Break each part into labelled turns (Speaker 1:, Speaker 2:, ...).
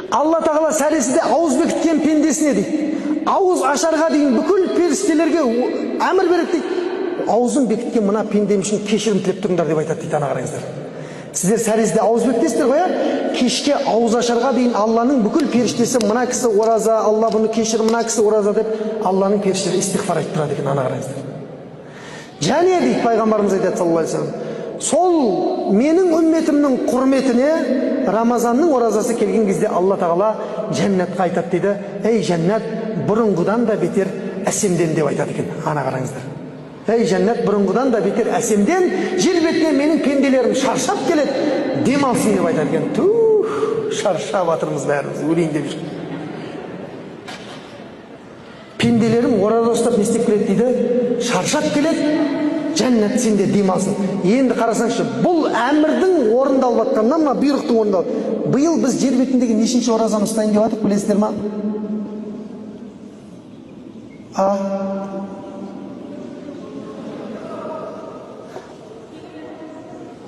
Speaker 1: Алла тағала сәресінде ауыз бекіткен пендесіне дейді, ауыз ашарға дейін бүкіл періштелерге әмір береді дейді, аузын бекіткен мына пендем үшін кешірім тілеп тұрыңдар деп айтады дейді. Ана қараңыздар, сіздер сәресінде ауыз бекітесіздер ғой, кешке ауыз ашарға дейін Алланың бүкіл періштесі мына кісі ораза, Алла бұны кешір, мына кісі ораза деп Алланың періштелері истиғфар айтып тұрады екен. Ана қараңыздар. Және дейді пайғамбарымыз айтады саллаллаху алейхи вассалам, сол менің үмметімнің құрметіне Рамазанның оразасы келген кезде Алла тағала жәннатқа айтады дейді, ей жәннат, бұрынғыдан да бетер әсемден деп айтады екен. Ана қараңыздар. Ей жәннат, бұрынғыдан да бетер әсемден, жер бетіне менің пенделерім шаршап келеді, демалсын деп айтады екен. Тух, шаршап жатырмыз бәріміз, өлейін деп жүр. Пенделерім ораза ұстап не істеп келеді дейді, шаршап келеді, жәннат сенде демалсын. Енді қарасаңшы, бұл әмірдің орындалып жатқанынан, мына бұйрықтың орындалып. Биыл біз жер бетіндегі нешінші оразаны ұстайын деп жатырмыз, білесіздер ма?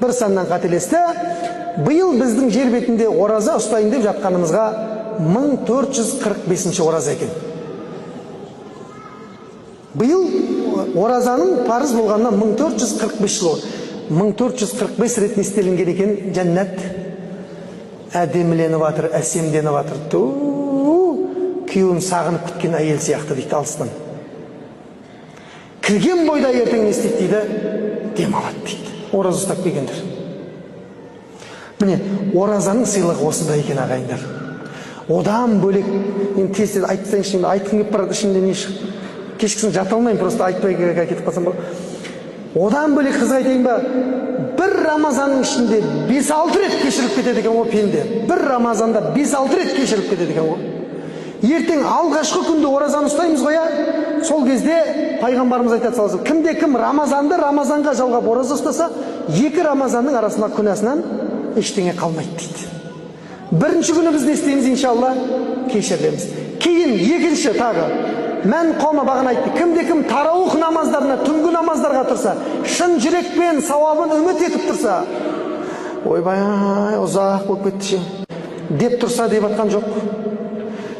Speaker 1: Бір саннан қателесті. Биыл біздің жер бетінде ораза ұстайын деп жатқанымызға 1445 ораза екен. Биыл оразаның парыз болғанына 1445 жыл. 1445 рет нестелінген екен, жәннат әдеміленіп жатыр, әсемденіп жатыр. Күйеуін сағынып күткен әйел сияқты дейді алыстан. Кірген бойда ертең не істейді дейді, демалады дейді. Ораза ұстап келгендер. Міне, оразаның сыйлығы осында екен ағайындар. Одан бөлек, енді тез айтсаңшы, айтқым келіп барады, ішімде не шығып. Кешкісін жата алмайым, просто айтпай кетіп қалсам болады. Одан бөлек қызға айтайын ба, бір Рамазанның ішінде 5-6 рет кешіріп кетеді екен ғой пенде. Бір Рамазанда 5-6 рет кешіріп кетеді екен ғой. Ертең алғашқы күнде оразаны ұстаймыз ғой, сол кезде пайғамбарымыз айтады саласы, кімде кім Рамазанды Рамазанға жалғап ораза ұстаса, 2 Рамазанның арасында күнәсінен ештеңе қалмайды дейді. Бірінші күні біз не істейміз, иншалла, кешірілеміз. Кейін екінші тағы мән қаума бағана айтты, кімде кім тараух намаздарына, түнгі намаздарға тұрса, шын жүрекпен сауабын үміт етіп тұрса, ойбай, ұзақ болып кетті деп тұрса деп атқан жоқ,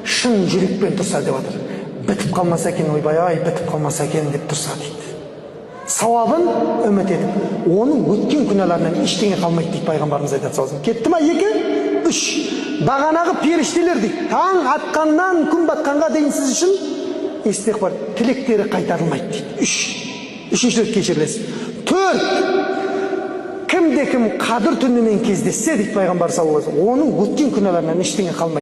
Speaker 1: шын жүрекпен тұрса деп атыр. Бітіп қалмаса екен, ойбай, бітіп қалмаса екен деп тұрса дейді. Сауабын үміт етіп, оның өткен күнәларынан ештеңе қалмайды дейді пайғамбарымыз айтады. Кетті ма? 2, 3. Бағанағы періштелер дейді, таң атқаннан күн батқанға дейін сіз үшін истиғфар, тілектері қайтарылмайды дейді. 3. Үшінші рет кешірілесіз. 4. Кімде кім қадір түнімен кездессе дейді пайғамбар саллаллаху алейхи вассалам, оның өткен күнәларынан ештеңе қалмайды.